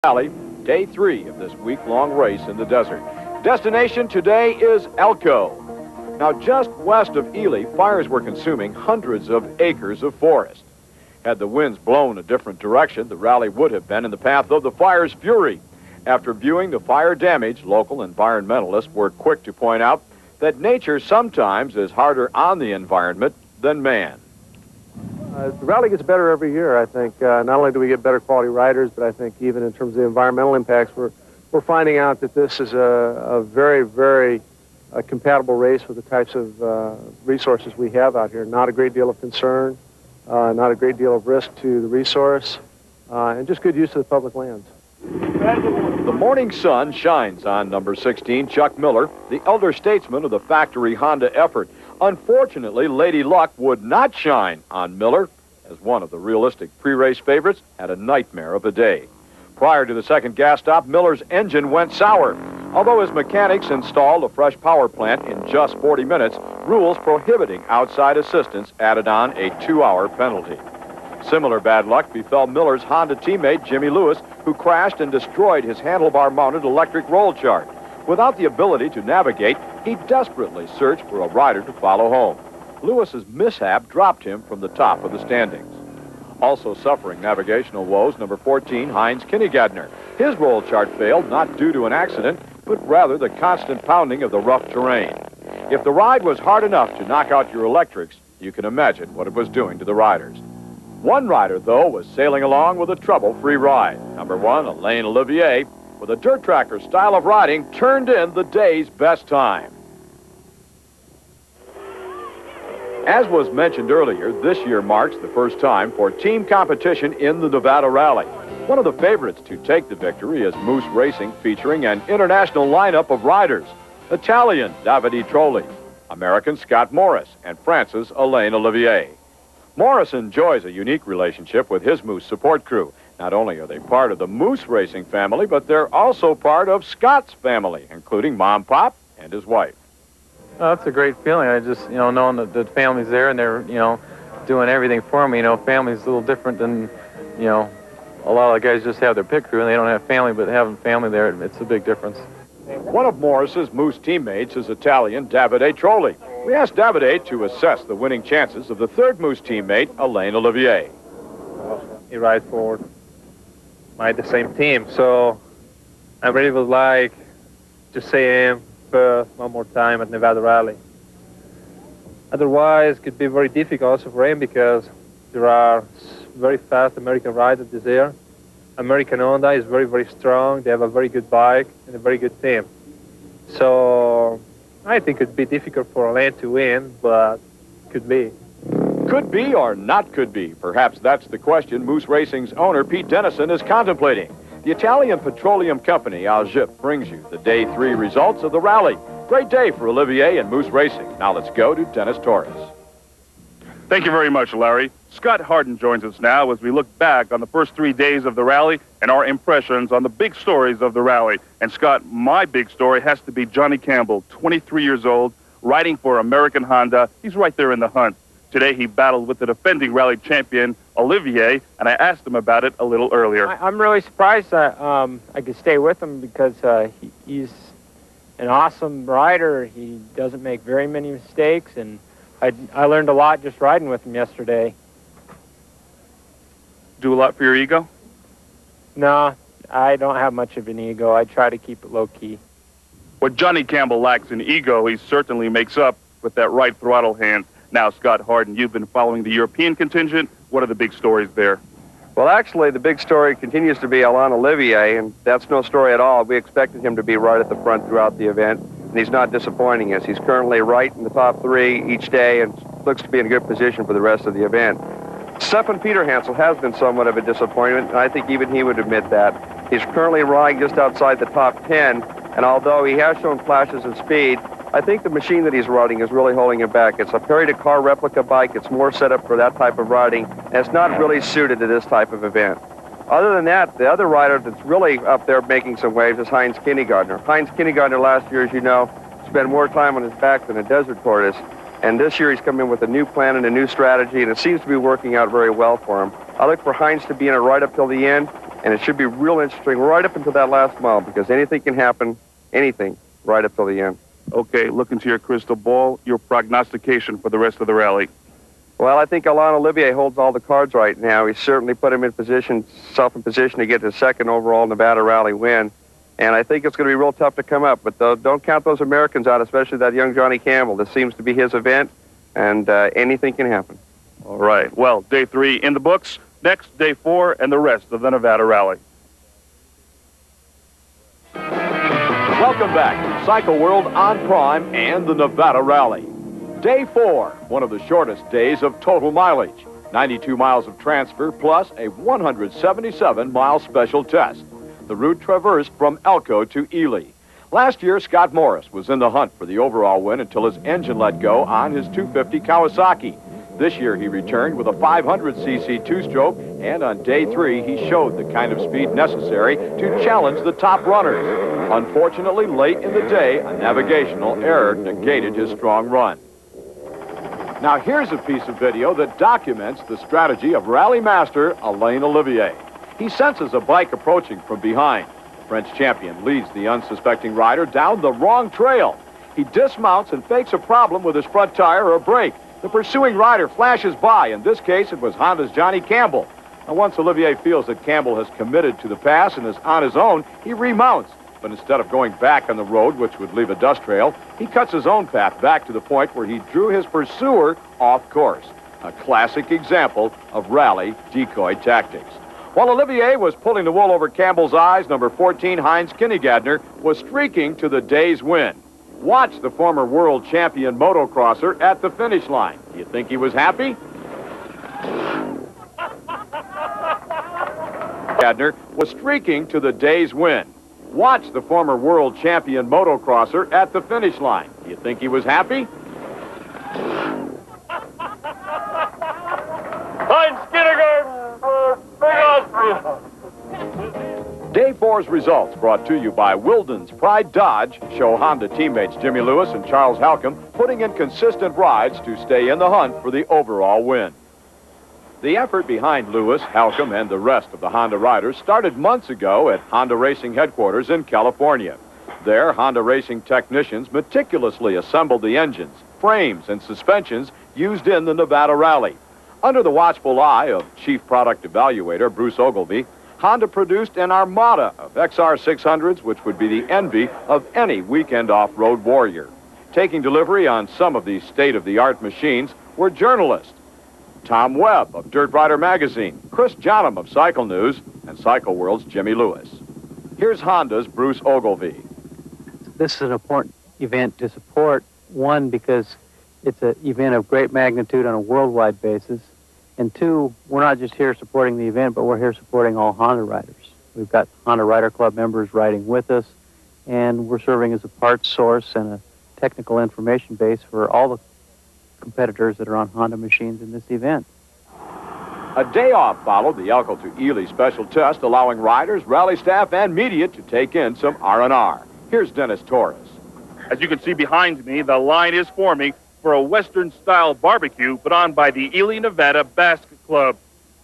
Valley, day 3 of this week-long race in the desert. Destination today is Elko. Now, just west of Ely, fires were consuming hundreds of acres of forest. Had the winds blown a different direction, the rally would have been in the path of the fire's fury. After viewing the fire damage, local environmentalists were quick to point out that nature sometimes is harder on the environment than man. The rally gets better every year, I think. Not only do we get better quality riders, but I think even in terms of the environmental impacts, we're finding out that this is a very, very compatible race with the types of resources we have out here. Not a great deal of concern, not a great deal of risk to the resource, and just good use of the public lands. The morning sun shines on number 16, Chuck Miller, the elder statesman of the factory Honda effort. Unfortunately, Lady Luck would not shine on Miller, as one of the realistic pre-race favorites had a nightmare of a day. Prior to the second gas stop, Miller's engine went sour. Although his mechanics installed a fresh power plant in just 40 minutes, rules prohibiting outside assistance added on a 2-hour penalty. Similar bad luck befell Miller's Honda teammate, Jimmy Lewis, who crashed and destroyed his handlebar-mounted electric roll chart. Without the ability to navigate, he desperately searched for a rider to follow home. Lewis's mishap dropped him from the top of the standings. Also suffering navigational woes, number 14, Heinz Kinnegadner. His roll chart failed not due to an accident, but rather the constant pounding of the rough terrain. If the ride was hard enough to knock out your electrics, you can imagine what it was doing to the riders. One rider, though, was sailing along with a trouble-free ride. Number 1, Alain Olivier, with a dirt tracker style of riding, turned in the day's best time. As was mentioned earlier, this year marks the first time for team competition in the Nevada Rally. One of the favorites to take the victory is Moose Racing, featuring an international lineup of riders: Italian Davide Trolli, American Scott Morris, and France's Alain Olivier. Morris enjoys a unique relationship with his Moose support crew. Not only are they part of the Moose Racing family, but they're also part of Scott's family, including Mom, Pop, and his wife. Oh, that's a great feeling. I just, knowing that the family's there and they're, doing everything for me. Family's a little different than, a lot of the guys just have their pit crew and they don't have family, but having family there, it's a big difference. One of Morris's Moose teammates is Italian Davide Trolli. We asked Davide to assess the winning chances of the third Moose teammate, Alain Olivier. He rides for the same team, so I really would like to see him first one more time at Nevada Rally. Otherwise, it could be very difficult also for him because there are very fast American riders this year. American Honda is very, very strong. They have a very good bike and a very good team. So I think it would be difficult for Alain to win, but could be. Could be or not could be. Perhaps that's the question Moose Racing's owner, Pete Dennison, is contemplating. The Italian petroleum company, Algip, brings you the Day 3 results of the rally. Great day for Olivier and Moose Racing. Now let's go to Dennis Torres. Thank you very much, Larry. Scott Harden joins us now as we look back on the first 3 days of the rally and our impressions on the big stories of the rally. And Scott, my big story has to be Johnny Campbell, 23 years old, riding for American Honda. He's right there in the hunt. Today he battled with the defending rally champion, Olivier, and I asked him about it a little earlier. I'm really surprised I could stay with him because he's an awesome rider. He doesn't make very many mistakes, and I learned a lot just riding with him yesterday. Do a lot for your ego? No, I don't have much of an ego. I try to keep it low-key. What Johnny Campbell lacks in ego, he certainly makes up with that right throttle hand. Now, Scott Harden, you've been following the European contingent. What are the big stories there? Well, actually, the big story continues to be Alain Olivier, and that's no story at all. We expected him to be right at the front throughout the event, and he's not disappointing us. He's currently right in the top 3 each day and looks to be in a good position for the rest of the event. Stefan Peter Hansel has been somewhat of a disappointment, and I think even he would admit that. He's currently riding just outside the top 10, and although he has shown flashes of speed, I think the machine that he's riding is really holding him back. It's a Perry-to-car replica bike. It's more set up for that type of riding, and it's not really suited to this type of event. Other than that, the other rider that's really up there making some waves is Heinz Kinnegadner. Heinz Kinnegadner last year, as you know, spent more time on his back than a desert tortoise, and this year he's come in with a new plan and a new strategy, and it seems to be working out very well for him. I look for Heinz to be in it right up till the end, And it should be real interesting right up until that last mile, because anything can happen, anything, right up till the end. Okay, look into your crystal ball, your prognostication for the rest of the rally. Well, I think Alain Olivier holds all the cards right now. He's certainly put himself in position to get the second overall Nevada rally win. And I think it's going to be real tough to come up. But don't count those Americans out, especially that young Johnny Campbell. This seems to be his event, and anything can happen. All right. Well, day 3 in the books. Next, day 4 and the rest of the Nevada rally. Welcome back to Cycle World on Prime and the Nevada Rally. Day 4, one of the shortest days of total mileage. 92 miles of transfer plus a 177-mile special test. The route traversed from Elko to Ely. Last year, Scott Morris was in the hunt for the overall win until his engine let go on his 250 Kawasaki. This year, he returned with a 500cc two-stroke, and on day 3, he showed the kind of speed necessary to challenge the top runners. Unfortunately, late in the day, a navigational error negated his strong run. Now, here's a piece of video that documents the strategy of rally master Alain Olivier. He senses a bike approaching from behind. The French champion leads the unsuspecting rider down the wrong trail. He dismounts and fakes a problem with his front tire or brake. The pursuing rider flashes by. In this case, it was Honda's Johnny Campbell. Now, once Olivier feels that Campbell has committed to the pass and is on his own, he remounts. But instead of going back on the road, which would leave a dust trail, he cuts his own path back to the point where he drew his pursuer off course. A classic example of rally decoy tactics. While Olivier was pulling the wool over Campbell's eyes, number 14, Heinz Kinnegadner, was streaking to the day's win. Watch the former world champion motocrosser at the finish line. Do you think he was happy? Kinnegadner was streaking to the day's win. Watch the former world champion motocrosser at the finish line. Do you think he was happy? Heinz Kinnegarten, Big Austria. Day 4's results brought to you by Wilden's Pride Dodge show Honda teammates Jimmy Lewis and Charles Halcomb putting in consistent rides to stay in the hunt for the overall win. The effort behind Lewis, Halcomb, and the rest of the Honda riders started months ago at Honda Racing headquarters in California. There, Honda Racing technicians meticulously assembled the engines, frames, and suspensions used in the Nevada Rally. Under the watchful eye of Chief Product Evaluator Bruce Ogilvie, Honda produced an armada of XR600s, which would be the envy of any weekend off-road warrior. Taking delivery on some of these state-of-the-art machines were journalists Tom Webb of Dirt Rider Magazine, Chris Johnham of Cycle News, and Cycle World's Jimmy Lewis. Here's Honda's Bruce Ogilvie. This is an important event to support, one, because it's an event of great magnitude on a worldwide basis, and two, we're not just here supporting the event, but we're here supporting all Honda riders. We've got Honda Rider Club members riding with us, and we're serving as a parts source and a technical information base for all the competitors that are on Honda machines in this event. A day off followed the Elko to Ely special test, allowing riders, rally staff, and media to take in some R&R. Here's Dennis Torres. As you can see behind me, the line is forming for a Western-style barbecue put on by the Ely, Nevada Basket Club.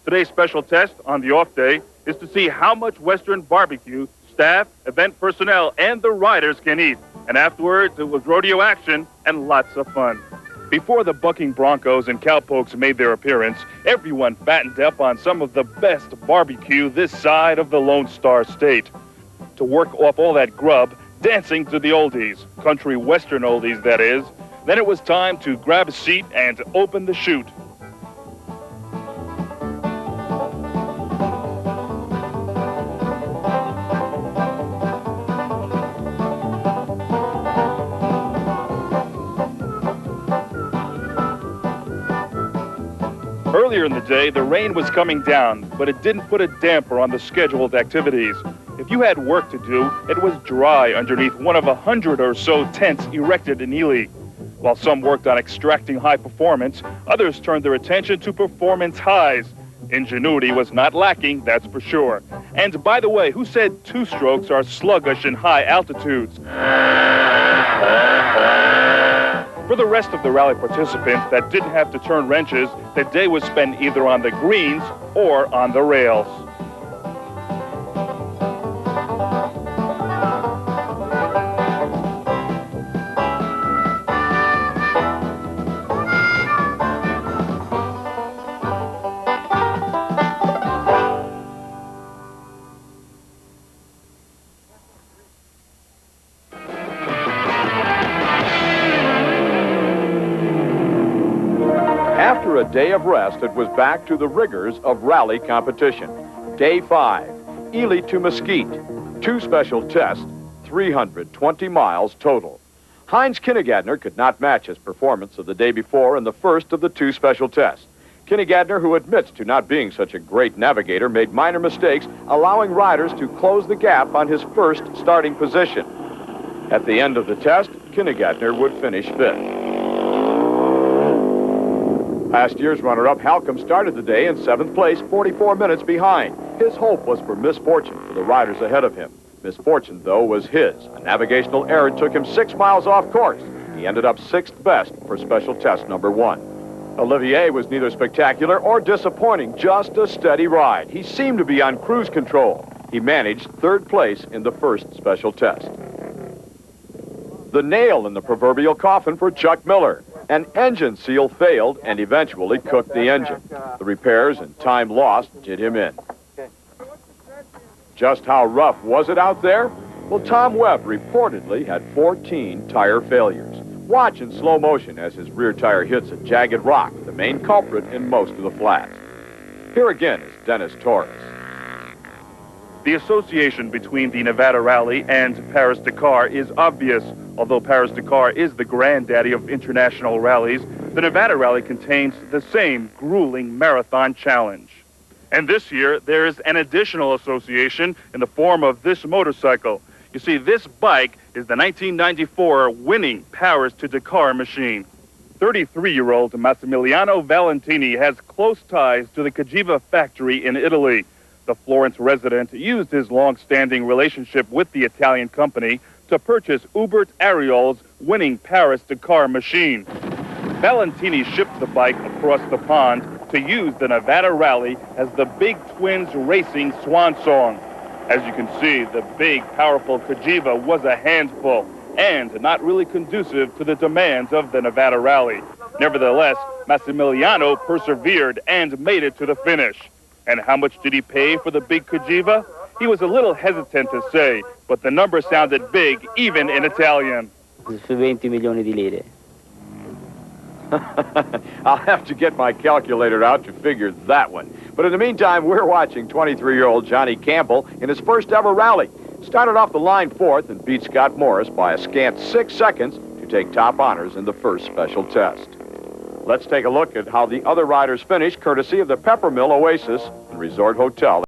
Today's special test on the off day is to see how much Western barbecue staff, event personnel, and the riders can eat. And afterwards, it was rodeo action and lots of fun. Before the bucking Broncos and cowpokes made their appearance, everyone fattened up on some of the best barbecue this side of the Lone Star State. To work off all that grub, dancing to the oldies, country western oldies, that is. Then it was time to grab a seat and open the chute. Earlier in the day, the rain was coming down, but it didn't put a damper on the scheduled activities. If you had work to do, it was dry underneath one of 100 or so tents erected in Ely. While some worked on extracting high performance, others turned their attention to performance highs. Ingenuity was not lacking, that's for sure. And by the way, who said two-strokes are sluggish in high altitudes? For the rest of the rally participants that didn't have to turn wrenches, the day was spent either on the greens or on the rails. after a day of rest, it was back to the rigors of rally competition. Day 5, Ely to Mesquite. 2 special tests, 320 miles total. Heinz Kinnegadner could not match his performance of the day before in the first of the 2 special tests. Kinnegadner, who admits to not being such a great navigator, made minor mistakes, allowing riders to close the gap on his first starting position. At the end of the test, Kinnegadner would finish 5th. Last year's runner-up, Halcomb, started the day in 7th place, 44 minutes behind. His hope was for misfortune for the riders ahead of him. Misfortune, though, was his. A navigational error took him 6 miles off course. He ended up 6th best for special test number 1. Olivier was neither spectacular or disappointing, just a steady ride. He seemed to be on cruise control. He managed 3rd place in the first special test. The nail in the proverbial coffin for Chuck Miller. An engine seal failed and eventually cooked the engine. The repairs and time lost did him in. Just how rough was it out there? Well, Tom Webb reportedly had 14 tire failures. Watch in slow motion as his rear tire hits a jagged rock, the main culprit in most of the flats. Here again is Dennis Torres. The association between the Nevada Rally and Paris-Dakar is obvious. Although Paris-Dakar is the granddaddy of international rallies, the Nevada Rally contains the same grueling marathon challenge. And this year, there is an additional association in the form of this motorcycle. You see, this bike is the 1994 winning Paris-to-Dakar machine. 33-year-old Massimiliano Valentini has close ties to the Cagiva factory in Italy. The Florence resident used his long-standing relationship with the Italian company to purchase Hubert Ariol's winning Paris-Dakar machine. Valentini shipped the bike across the pond to use the Nevada Rally as the Big Twins Racing swan song. As you can see, the big, powerful Cagiva was a handful and not really conducive to the demands of the Nevada Rally. Nevertheless, Massimiliano persevered and made it to the finish. And how much did he pay for the big Cagiva? He was a little hesitant to say, but the number sounded big even in Italian. 20 milioni di lire. I'll have to get my calculator out to figure that one. But in the meantime, we're watching 23-year-old Johnny Campbell in his first ever rally. Started off the line 4th and beat Scott Morris by a scant 6 seconds to take top honors in the first special test. Let's take a look at how the other riders finished, courtesy of the Peppermill Oasis and Resort Hotel.